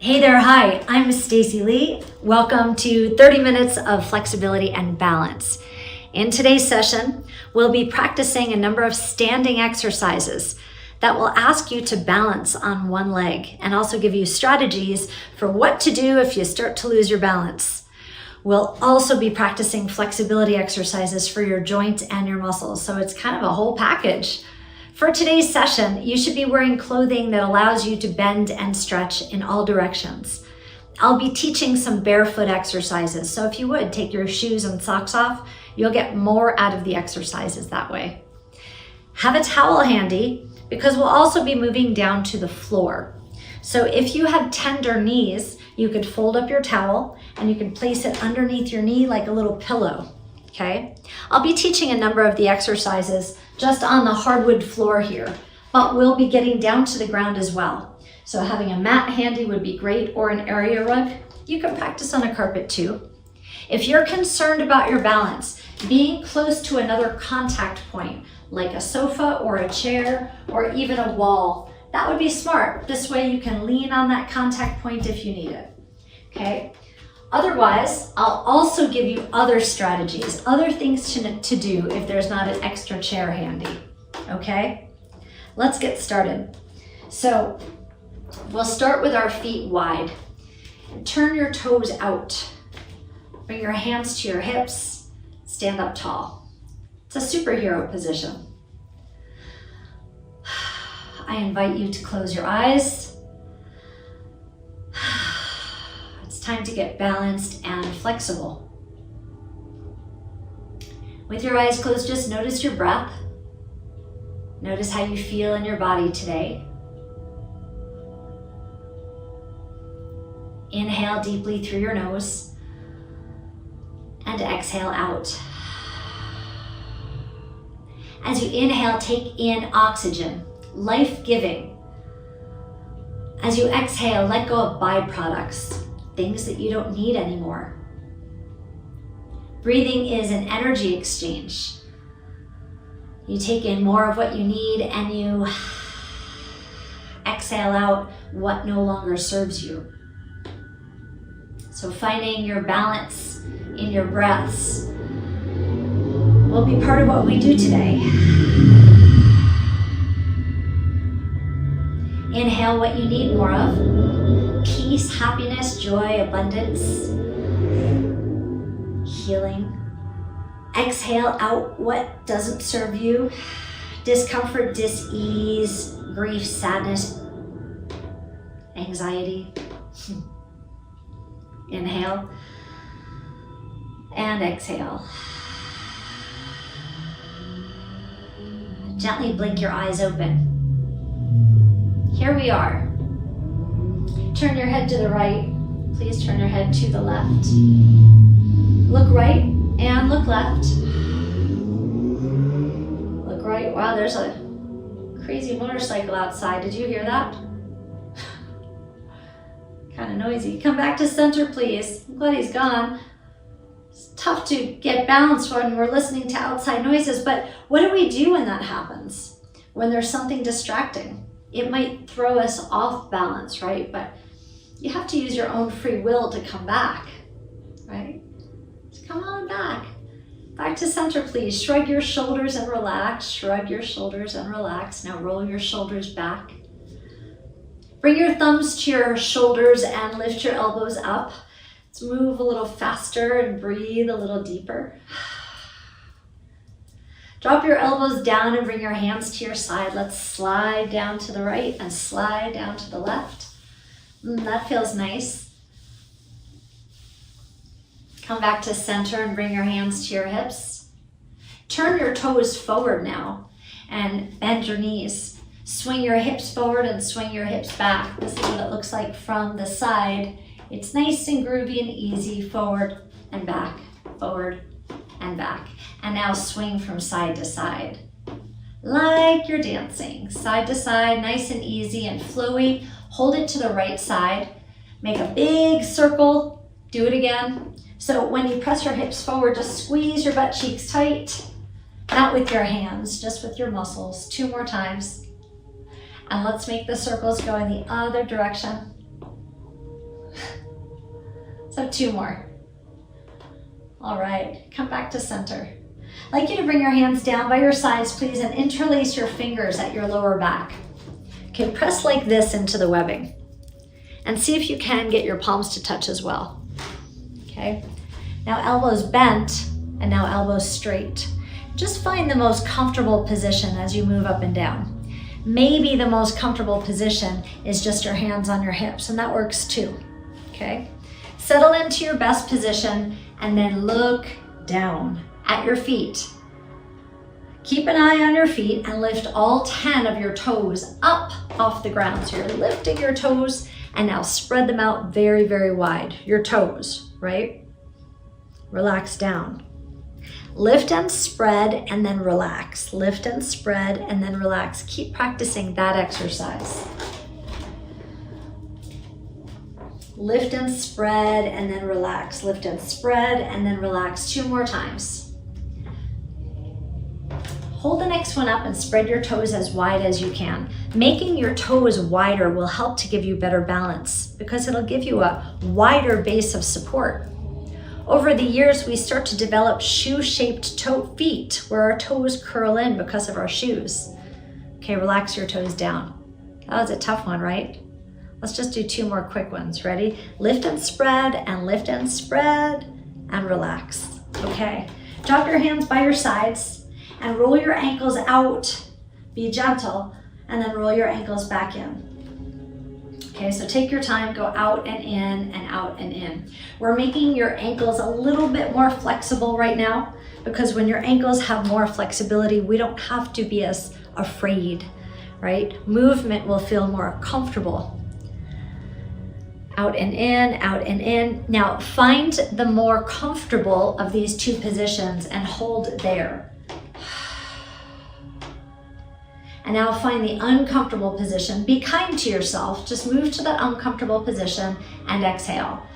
Hey there, hi, I'm Stacey Lei. Welcome to 30 minutes of flexibility and balance. In today's session, we'll be practicing a number of standing exercises that will ask you to balance on one leg and also give you strategies for what to do if you start to lose your balance. We'll also be practicing flexibility exercises for your joints and your muscles, so it's kind of a whole package. For today's session, you should be wearing clothing that allows you to bend and stretch in all directions. I'll be teaching some barefoot exercises, so if you would take your shoes and socks off, you'll get more out of the exercises that way. Have a towel handy because we'll also be moving down to the floor. So if you have tender knees, you could fold up your towel and you can place it underneath your knee like a little pillow. Okay, I'll be teaching a number of the exercises just on the hardwood floor here, but we'll be getting down to the ground as well. So having a mat handy would be great, or an area rug. You can practice on a carpet too. If you're concerned about your balance, being close to another contact point, like a sofa or a chair or even a wall, that would be smart. This way you can lean on that contact point if you need it, okay? Otherwise, I'll also give you other strategies, other things to do if there's not an extra chair handy, okay? Let's get started. So we'll start with our feet wide. Turn your toes out. Bring your hands to your hips. Stand up tall. It's a superhero position. I invite you to close your eyes. Time to get balanced and flexible. With your eyes closed, just notice your breath. Notice how you feel in your body today. Inhale deeply through your nose and exhale out. As you inhale, take in oxygen, life-giving. As you exhale, let go of byproducts, things that you don't need anymore. Breathing is an energy exchange. You take in more of what you need and you exhale out what no longer serves you. So finding your balance in your breaths will be part of what we do today. Inhale what you need more of. Peace, happiness, joy, abundance, healing. Exhale out what doesn't serve you. Discomfort, dis-ease, grief, sadness, anxiety. Inhale and exhale. Gently blink your eyes open. Here we are. Turn your head to the right. Please turn your head to the left. Look right and look left. Look right. Wow, there's a crazy motorcycle outside. Did you hear that? Kind of noisy. Come back to center, please. I'm glad he's gone. It's tough to get balanced when we're listening to outside noises, but what do we do when that happens? When there's something distracting? It might throw us off balance, right? But you have to use your own free will to come back, right? So come on back. Back to center, please. Shrug your shoulders and relax. Shrug your shoulders and relax. Now roll your shoulders back. Bring your thumbs to your shoulders and lift your elbows up. Let's move a little faster and breathe a little deeper. Drop your elbows down and bring your hands to your side. Let's slide down to the right and slide down to the left. That feels nice. Come back to center and bring your hands to your hips. Turn your toes forward now and bend your knees. Swing your hips forward and swing your hips back. This is what it looks like from the side. It's nice and groovy and easy. Forward and back, forward and back. And now swing from side to side. Like you're dancing, side to side, nice and easy and flowy. Hold it to the right side. Make a big circle. Do it again. So when you press your hips forward, just squeeze your butt cheeks tight. Not with your hands, just with your muscles. 2 more times. And let's make the circles go in the other direction. So 2 more. All right, come back to center. I'd like you to bring your hands down by your sides, please, and interlace your fingers at your lower back. Okay, press like this into the webbing. And see if you can get your palms to touch as well. Okay, now elbows bent, and now elbows straight. Just find the most comfortable position as you move up and down. Maybe the most comfortable position is just your hands on your hips, and that works too, okay? Settle into your best position and then look down at your feet. Keep an eye on your feet and lift all 10 of your toes up off the ground. So you're lifting your toes and now spread them out very, very wide. Your toes, right? Relax down. Lift and spread and then relax. Lift and spread and then relax. Keep practicing that exercise. Lift and spread and then relax. Lift and spread and then relax. 2 more times. Hold the next one up and spread your toes as wide as you can. Making your toes wider will help to give you better balance because it'll give you a wider base of support. Over the years, we start to develop shoe-shaped feet where our toes curl in because of our shoes. Okay, relax your toes down. That was a tough one, right? Let's just do 2 more quick ones. Ready? Lift and spread and relax. Okay, drop your hands by your sides and roll your ankles out. Be gentle, and then roll your ankles back in. Okay, so take your time, go out and in and out and in. We're making your ankles a little bit more flexible right now because when your ankles have more flexibility, we don't have to be as afraid, right? Movement will feel more comfortable. Out and in, out and in. Now find the more comfortable of these 2 positions and hold there. And now find the uncomfortable position. Be kind to yourself. Just move to that uncomfortable position and exhale.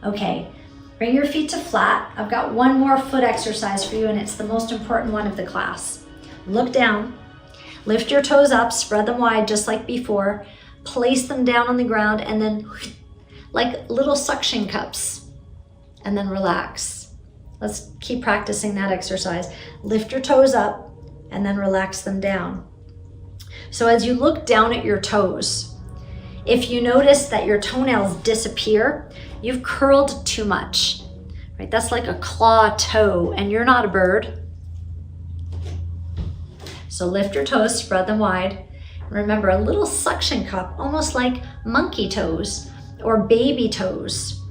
Okay, bring your feet to flat. I've got 1 more foot exercise for you, and it's the most important one of the class. Look down, lift your toes up, spread them wide just like before, place them down on the ground, and then like little suction cups, and then relax. Let's keep practicing that exercise. Lift your toes up, and then relax them down. So as you look down at your toes, if you notice that your toenails disappear, you've curled too much, right? That's like a claw toe, and you're not a bird. So lift your toes, spread them wide. Remember, a little suction cup, almost like monkey toes or baby toes.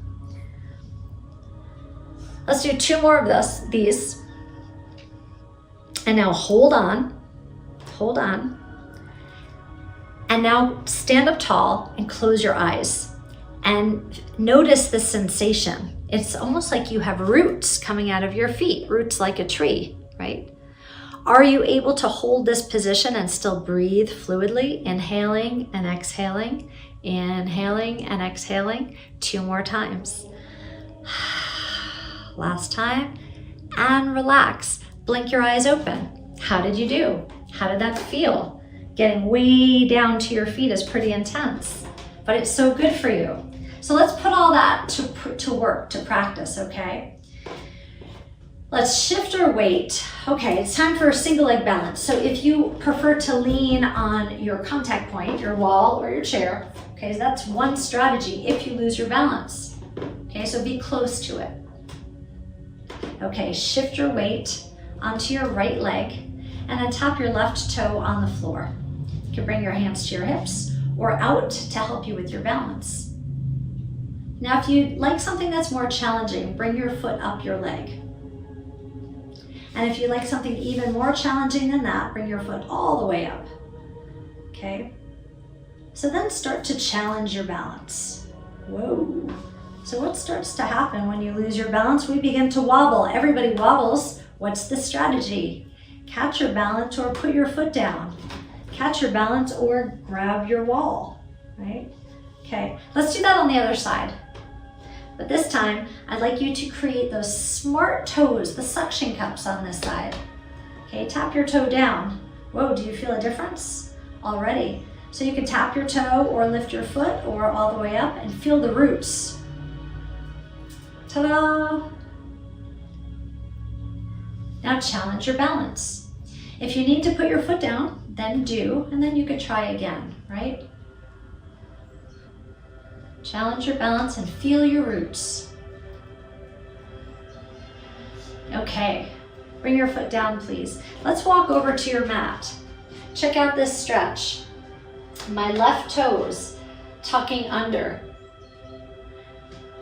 Let's do 2 more of these. And now hold on. And now stand up tall and close your eyes and notice the sensation. It's almost like you have roots coming out of your feet, roots like a tree, right? Are you able to hold this position and still breathe fluidly, inhaling and exhaling, inhaling and exhaling? 2 more times. Last time, and relax. Blink your eyes open. How did you do? How did that feel? Getting way down to your feet is pretty intense, but it's so good for you. So let's put all that to work, to practice, okay? Let's shift our weight. Okay, it's time for a single leg balance. So if you prefer to lean on your contact point, your wall or your chair, okay, so that's one strategy if you lose your balance. Okay, so be close to it. Okay, shift your weight onto your right leg and then tap your left toe on the floor. You can bring your hands to your hips or out to help you with your balance. Now, if you'd like something that's more challenging, bring your foot up your leg. And if you'd like something even more challenging than that, bring your foot all the way up. Okay? So then start to challenge your balance. Whoa. So what starts to happen when you lose your balance? We begin to wobble. Everybody wobbles. What's the strategy? Catch your balance or put your foot down. Catch your balance or grab your wall, right? Okay, let's do that on the other side. But this time, I'd like you to create those smart toes, the suction cups on this side. Okay, tap your toe down. Whoa, do you feel a difference already? So you can tap your toe or lift your foot or all the way up and feel the roots. Ta-da! Now challenge your balance. If you need to put your foot down, then do, and then you could try again, right? Challenge your balance and feel your roots. Okay, bring your foot down, please. Let's walk over to your mat. Check out this stretch. My left toes tucking under.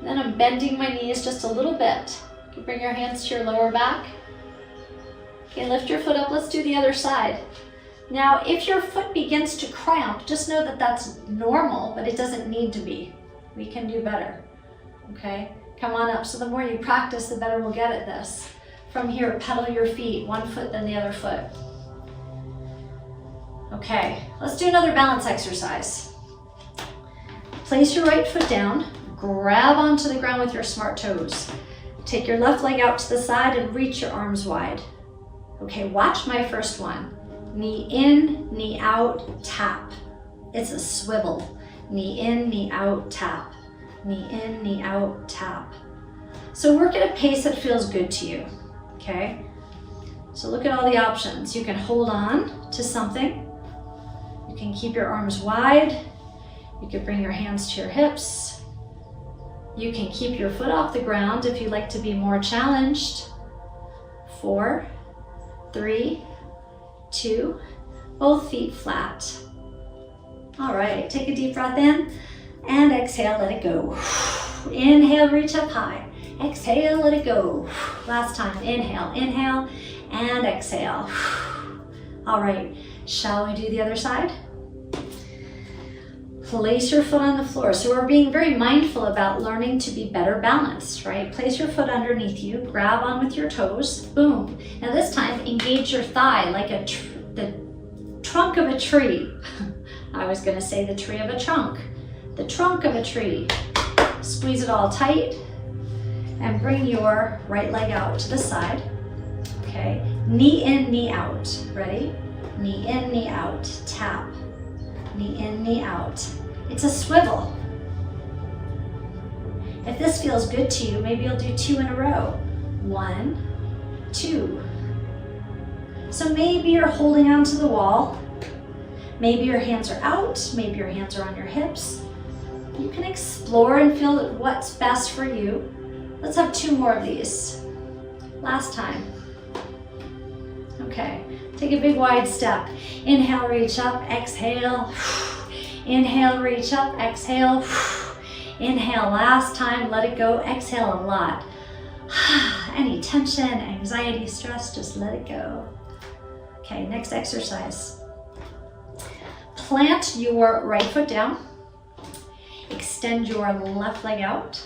Then I'm bending my knees just a little bit. You can bring your hands to your lower back. Okay, lift your foot up. Let's do the other side. Now, if your foot begins to cramp, just know that that's normal, but it doesn't need to be. We can do better, okay? Come on up. So the more you practice, the better we'll get at this. From here, pedal your feet, one foot, then the other foot. Okay, let's do another balance exercise. Place your right foot down, grab onto the ground with your smart toes. Take your left leg out to the side and reach your arms wide. Okay, watch my first one. Knee in, knee out, tap. It's a swivel. Knee in, knee out, tap. Knee in, knee out, tap. So work at a pace that feels good to you, okay? So look at all the options. You can hold on to something. You can keep your arms wide. You can bring your hands to your hips. You can keep your foot off the ground if you like to be more challenged. 4, 3, 2, both feet flat. All right, take a deep breath in and exhale, let it go. Inhale, reach up high. Exhale, let it go. Last time, inhale, inhale, and exhale. All right, shall we do the other side? Place your foot on the floor. So we're being very mindful about learning to be better balanced, right? Place your foot underneath you, grab on with your toes, boom. Now this time, engage your thigh like the trunk of a tree. I was gonna say the tree of a trunk. The trunk of a tree. Squeeze it all tight and bring your right leg out to the side. Okay, knee in, knee out. Ready? Knee in, knee out, tap. Knee in, knee out. It's a swivel. If this feels good to you, maybe you'll do 2 in a row. 1, 2. So maybe you're holding onto the wall. Maybe your hands are out, maybe your hands are on your hips. You can explore and feel what's best for you. Let's have 2 more of these. Last time. Okay, take a big wide step. Inhale, reach up, exhale. Inhale, reach up, exhale. Inhale, last time, let it go, exhale a lot. Any tension, anxiety, stress, just let it go. Okay, next exercise. Plant your right foot down. Extend your left leg out.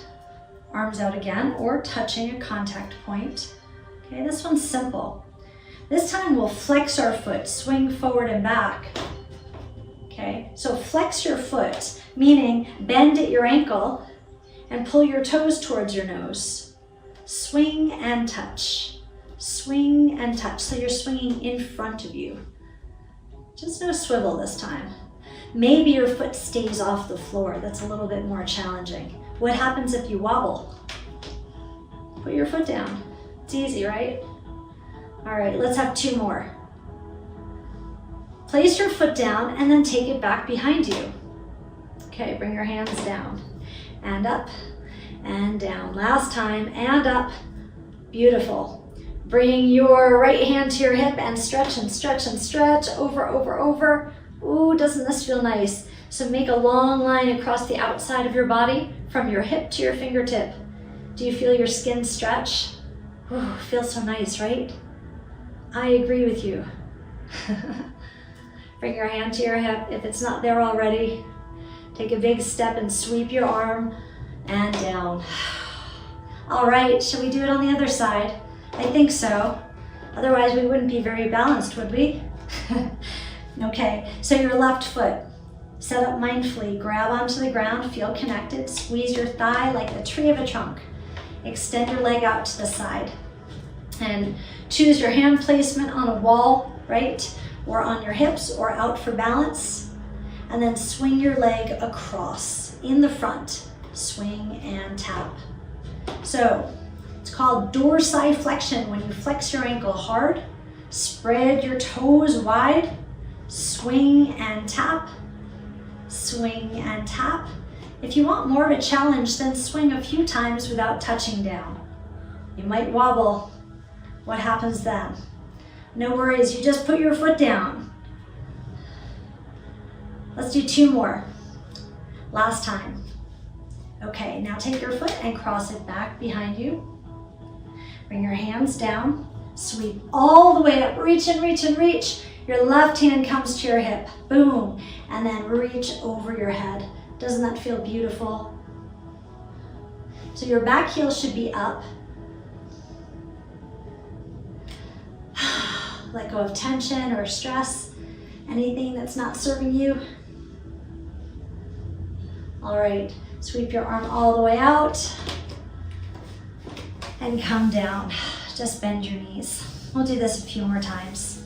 Arms out again, or touching a contact point. Okay, this one's simple. This time we'll flex our foot, swing forward and back. Okay, so flex your foot, meaning bend at your ankle and pull your toes towards your nose. Swing and touch. Swing and touch, so you're swinging in front of you. Just no swivel this time. Maybe your foot stays off the floor. That's a little bit more challenging. What happens if you wobble? Put your foot down. It's easy, right? All right, let's have 2 more. Place your foot down and then take it back behind you. Okay, bring your hands down and up and down. Last time, and up. Beautiful. Bring your right hand to your hip and stretch and stretch and stretch, over, over, over. Ooh, doesn't this feel nice? So make a long line across the outside of your body from your hip to your fingertip. Do you feel your skin stretch? Ooh, feels so nice, right? I agree with you. Bring your hand to your hip. If it's not there already, take a big step and sweep your arm and down. All right, shall we do it on the other side? I think so. Otherwise, we wouldn't be very balanced, would we? Okay, so your left foot, set up mindfully, grab onto the ground, feel connected, squeeze your thigh like the tree of a trunk. Extend your leg out to the side. And choose your hand placement on a wall, right? Or on your hips or out for balance. and then swing your leg across in the front. Swing and tap. So it's called dorsiflexion. When you flex your ankle hard, spread your toes wide, swing and tap, swing and tap. If you want more of a challenge, then swing a few times without touching down. You might wobble. What happens then? No worries, you just put your foot down. Let's do 2 more. Last time. Okay, now take your foot and cross it back behind you. Bring your hands down. Sweep all the way up. Reach and reach and reach. Your left hand comes to your hip. Boom. And then reach over your head. Doesn't that feel beautiful? So your back heel should be up. Let go of tension or stress. Anything that's not serving you. All right. Sweep your arm all the way out and come down. Just bend your knees. We'll do this a few more times.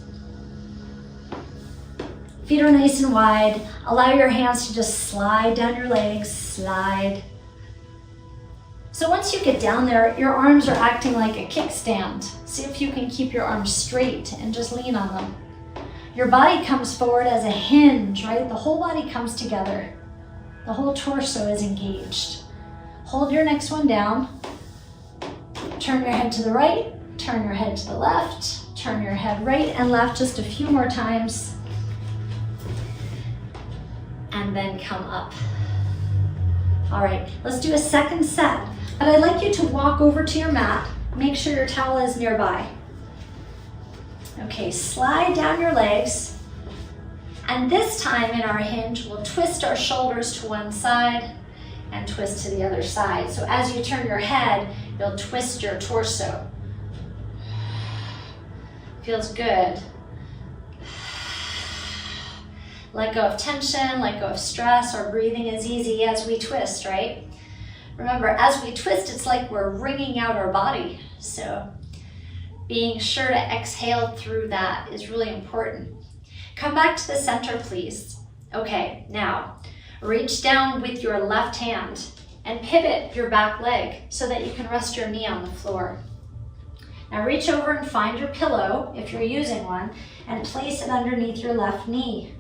Feet are nice and wide. Allow your hands to just slide down your legs, slide. So once you get down there, your arms are acting like a kickstand. See if you can keep your arms straight and just lean on them. Your body comes forward as a hinge, right? The whole body comes together. The whole torso is engaged. Hold your next one down. Turn your head to the right, turn your head to the left, turn your head right and left just a few more times. And then come up. All right, let's do a second set. But I'd like you to walk over to your mat. Make sure your towel is nearby. Okay, slide down your legs. And this time in our hinge, we'll twist our shoulders to one side and twist to the other side. So as you turn your head, you'll twist your torso. Feels good. Let go of tension, let go of stress. Our breathing is easy as we twist, right? Remember, as we twist, it's like we're wringing out our body. So being sure to exhale through that is really important. Come back to the center, please. Okay, now reach down with your left hand and pivot your back leg so that you can rest your knee on the floor. Now reach over and find your pillow, if you're using one, and place it underneath your left knee.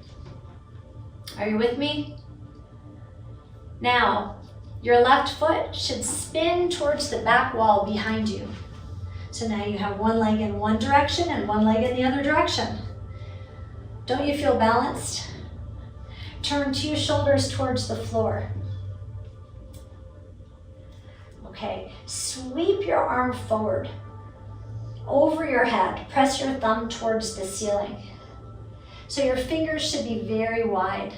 Are you with me? Now, your left foot should spin towards the back wall behind you. So now you have one leg in one direction and one leg in the other direction. Don't you feel balanced? Turn 2 shoulders towards the floor. Okay, sweep your arm forward, over your head. Press your thumb towards the ceiling. So your fingers should be very wide.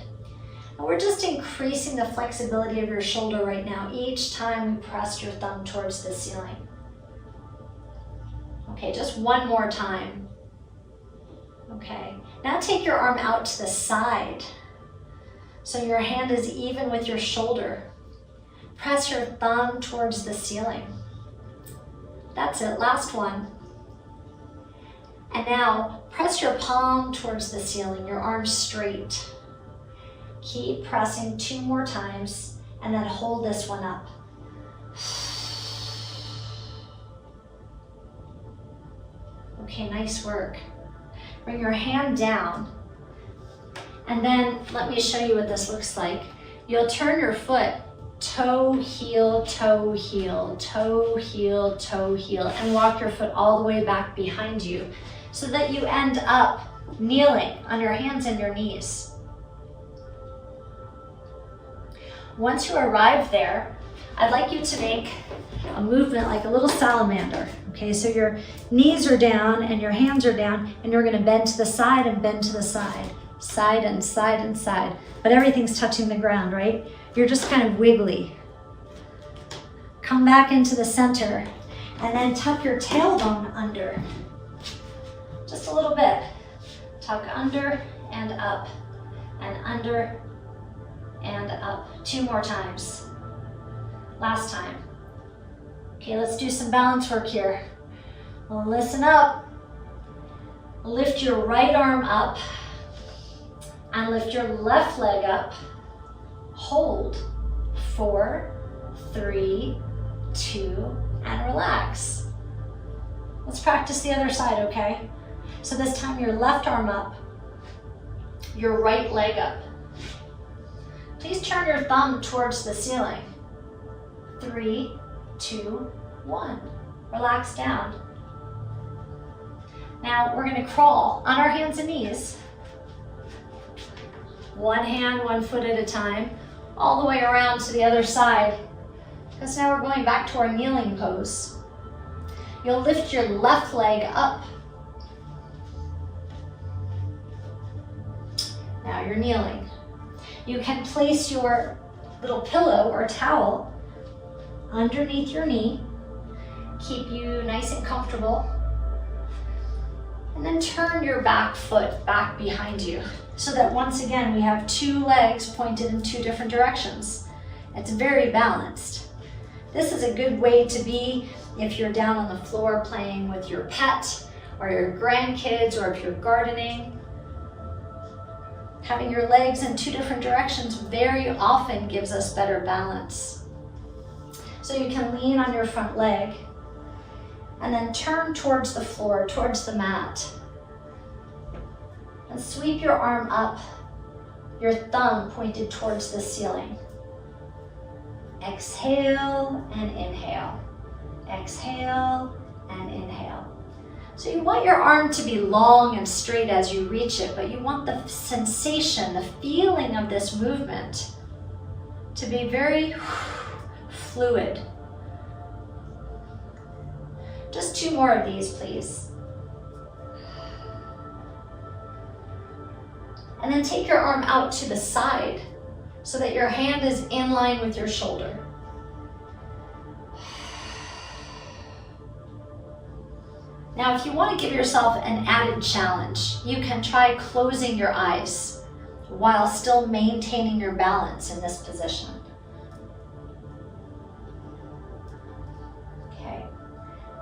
And we're just increasing the flexibility of your shoulder right now each time we press your thumb towards the ceiling. Okay, just one more time. Okay, now take your arm out to the side. So your hand is even with your shoulder. Press your thumb towards the ceiling. That's it, last one. And now press your palm towards the ceiling, your arms straight. Keep pressing 2 more times and then hold this one up. Okay, nice work. Bring your hand down. And then let me show you what this looks like. You'll turn your foot toe, heel, toe, heel, toe, heel, toe, heel, and walk your foot all the way back behind you so that you end up kneeling on your hands and your knees. Once you arrive there, I'd like you to make a movement like a little salamander. Okay, so your knees are down and your hands are down, and you're gonna bend to the side and bend to the side. Side and side and side, but everything's touching the ground, right? You're just kind of wiggly. Come back into the center and then tuck your tailbone under. Just a little bit. Tuck under and up and under and up. 2 more times. Last time. Okay, let's do some balance work here. Well, listen up. Lift your right arm up And lift your left leg up. Hold. 4, 3, 2, and relax. Let's practice the other side, okay? So this time your left arm up, your right leg up. Please turn your thumb towards the ceiling. 3, 2, 1. Relax down. Now we're going to crawl on our hands and knees. One hand, one foot at a time, all the way around to the other side. Because now we're going back to our kneeling pose. You'll lift your left leg up. Now you're kneeling. You can place your little pillow or towel underneath your knee. Keep you nice and comfortable. And then turn your back foot back behind you so that once again we have 2 legs pointed in 2 different directions. It's very balanced. This is a good way to be if you're down on the floor playing with your pet or your grandkids, or if you're gardening. Having your legs in 2 different directions very often gives us better balance. So you can lean on your front leg and then turn towards the floor, towards the mat. And sweep your arm up, your thumb pointed towards the ceiling. Exhale and inhale. Exhale and inhale. So you want your arm to be long and straight as you reach it, but you want the sensation, the feeling of this movement to be very fluid. Just 2 more of these, please. And then take your arm out to the side so that your hand is in line with your shoulder. Now, if you want to give yourself an added challenge, you can try closing your eyes while still maintaining your balance in this position. Okay.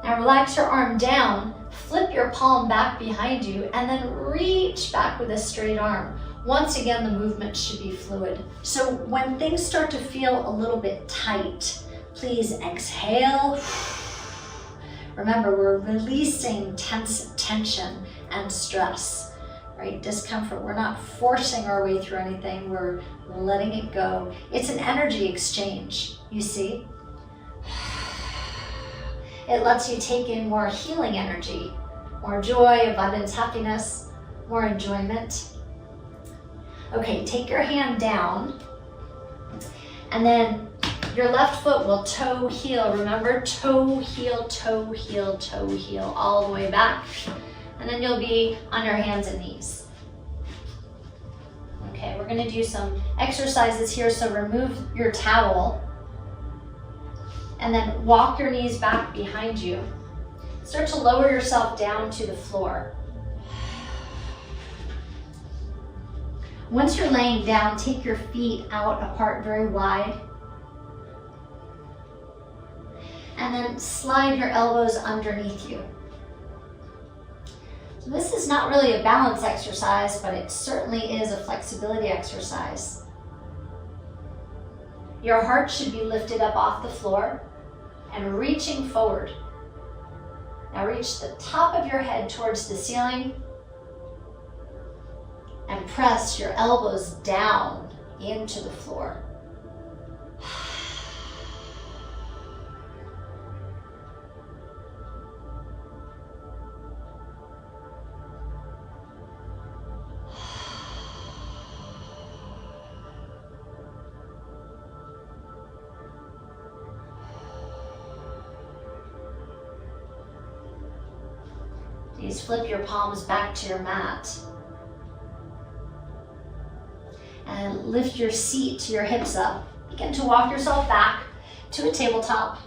Now relax your arm down, flip your palm back behind you, and then reach back with a straight arm. Once again, the movement should be fluid. So when things start to feel a little bit tight, please exhale. Remember, we're releasing tension and stress, right? Discomfort. We're not forcing our way through anything. We're letting it go. It's an energy exchange, you see? It lets you take in more healing energy, more joy, abundance, happiness, more enjoyment. Okay, take your hand down, and then your left foot will toe heel. Remember, toe heel, toe heel, toe heel, all the way back. And then you'll be on your hands and knees. Okay, we're gonna do some exercises here. So remove your towel and then walk your knees back behind you. Start to lower yourself down to the floor. Once you're laying down, take your feet out apart very wide. And then slide your elbows underneath you. So this is not really a balance exercise, but it certainly is a flexibility exercise. Your heart should be lifted up off the floor and reaching forward. Now reach the top of your head towards the ceiling and press your elbows down into the floor. Please flip your palms back to your mat. And lift your seat to your hips up. Begin to walk yourself back to a tabletop.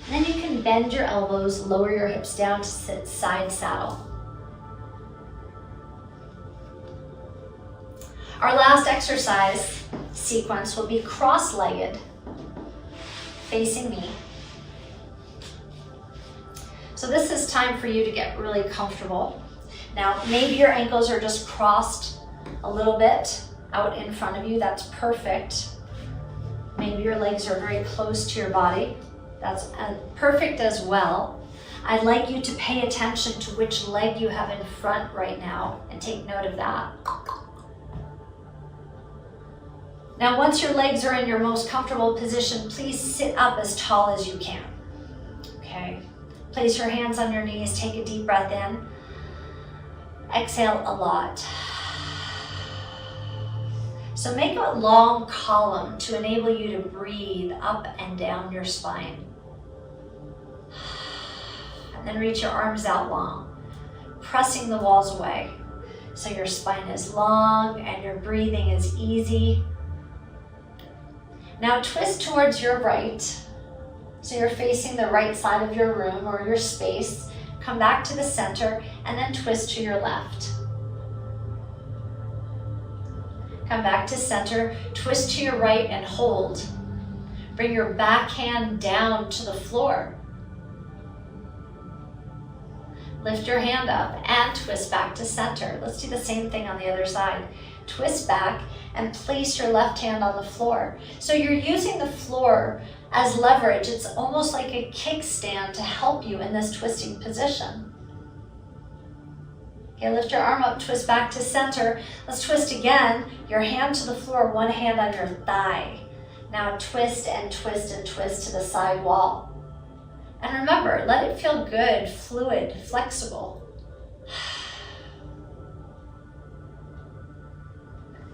And then you can bend your elbows, lower your hips down to sit side saddle. Our last exercise sequence will be cross-legged, facing me. So this is time for you to get really comfortable. Now, maybe your ankles are just crossed a little bit out in front of you. That's perfect. Maybe your legs are very close to your body. That's perfect as well. I'd like you to pay attention to which leg you have in front right now and take note of that. Now, once your legs are in your most comfortable position, please sit up as tall as you can. Okay. Place your hands on your knees, take a deep breath in. Exhale a lot. So make a long column to enable you to breathe up and down your spine. And then reach your arms out long, pressing the walls away. So your spine is long and your breathing is easy. Now twist towards your right. So you're facing the right side of your room or your space. Come back to the center and then twist to your left. Come back to center, twist to your right and hold. Bring your back hand down to the floor. Lift your hand up and twist back to center. Let's do the same thing on the other side. Twist back and place your left hand on the floor. So you're using the floor as leverage. It's almost like a kickstand to help you in this twisting position. Okay, lift your arm up, twist back to center. Let's twist again. Your hand to the floor, one hand on your thigh. Now twist and twist and twist to the side wall. And remember, let it feel good, fluid, flexible.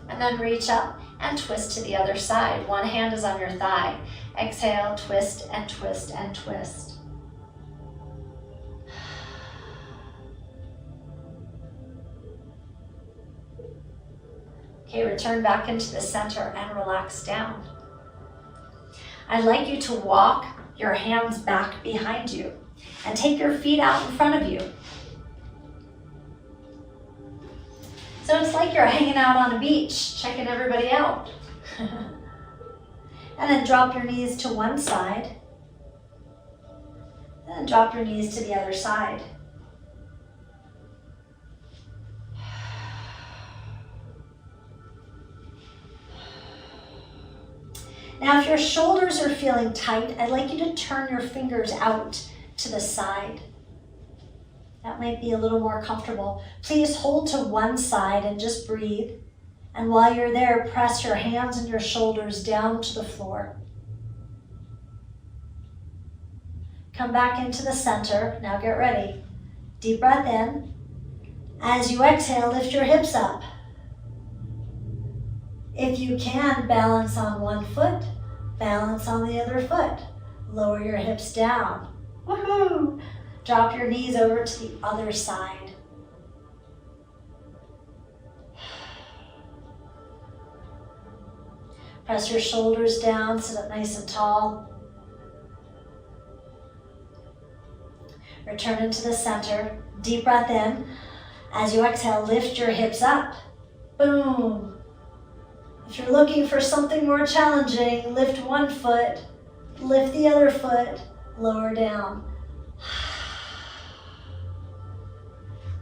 And then reach up and twist to the other side. One hand is on your thigh. Exhale, twist and twist and twist. Okay, return back into the center and relax down. I'd like you to walk your hands back behind you and take your feet out in front of you. So it's like you're hanging out on a beach, checking everybody out. And then drop your knees to one side. And then drop your knees to the other side. Now, if your shoulders are feeling tight, I'd like you to turn your fingers out to the side. That might be a little more comfortable. Please hold to one side and just breathe. And while you're there, press your hands and your shoulders down to the floor. Come back into the center. Now get ready. Deep breath in. As you exhale, lift your hips up. If you can, balance on one foot, balance on the other foot. Lower your hips down. Woohoo! Drop your knees over to the other side. Press your shoulders down, sit up nice and tall. Return into the center. Deep breath in. As you exhale, lift your hips up. Boom. If you're looking for something more challenging, lift one foot, lift the other foot, lower down.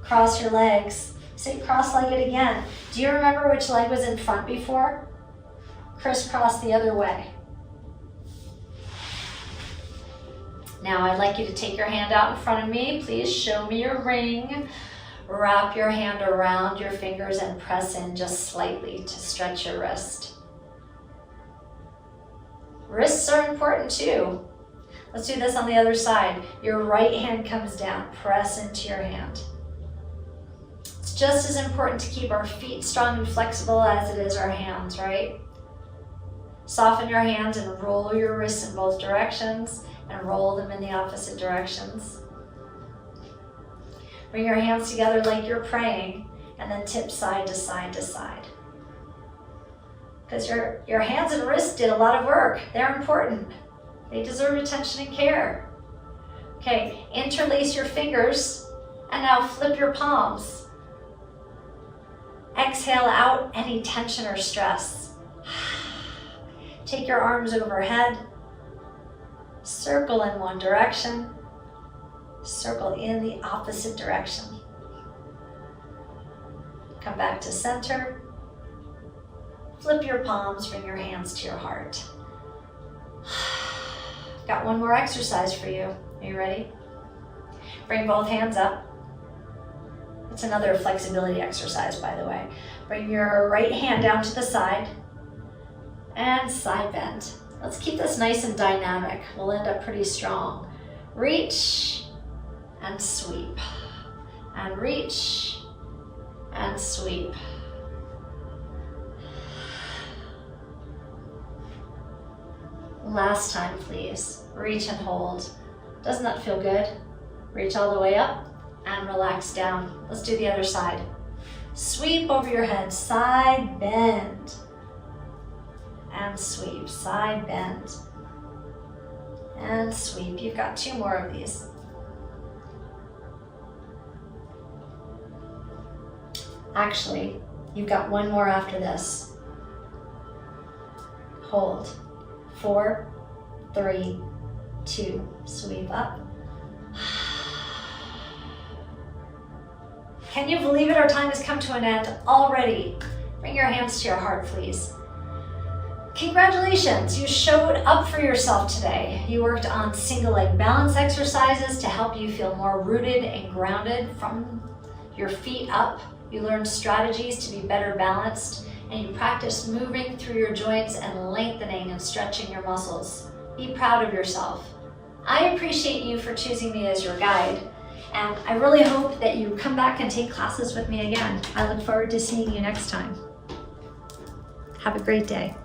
Cross your legs. Sit cross-legged again. Do you remember which leg was in front before? Crisscross the other way. Now I'd like you to take your hand out in front of me. Please show me your ring. Wrap your hand around your fingers and press in just slightly to stretch your wrist. Wrists are important too. Let's do this on the other side. Your right hand comes down. Press into your hand. It's just as important to keep our feet strong and flexible as it is our hands, right? Soften your hands and roll your wrists in both directions and roll them in the opposite directions. Bring your hands together like you're praying and then tip side to side to side. Because your hands and wrists did a lot of work. They're important. They deserve attention and care. Okay, interlace your fingers and now flip your palms. Exhale out any tension or stress. Take your arms overhead. Circle in one direction. Circle in the opposite direction. Come back to center. Flip your palms, bring your hands to your heart. Got one more exercise for you. Are you ready? Bring both hands up. It's another flexibility exercise, by the way. Bring your right hand down to the side and side bend. Let's keep this nice and dynamic. We'll end up pretty strong. Reach and sweep. And reach and sweep. Last time, please. Reach and hold. Doesn't that feel good? Reach all the way up and relax down. Let's do the other side. Sweep over your head, side bend. And sweep, side bend. And sweep. You've got 2 more of these. Actually, you've got 1 more after this. Hold. 4, 3, 2, sweep up. Can you believe it? Our time has come to an end already. Bring your hands to your heart, please. Congratulations, you showed up for yourself today. You worked on single leg balance exercises to help you feel more rooted and grounded from your feet up. You learned strategies to be better balanced, and you practiced moving through your joints and lengthening and stretching your muscles. Be proud of yourself. I appreciate you for choosing me as your guide, and I really hope that you come back and take classes with me again. I look forward to seeing you next time. Have a great day.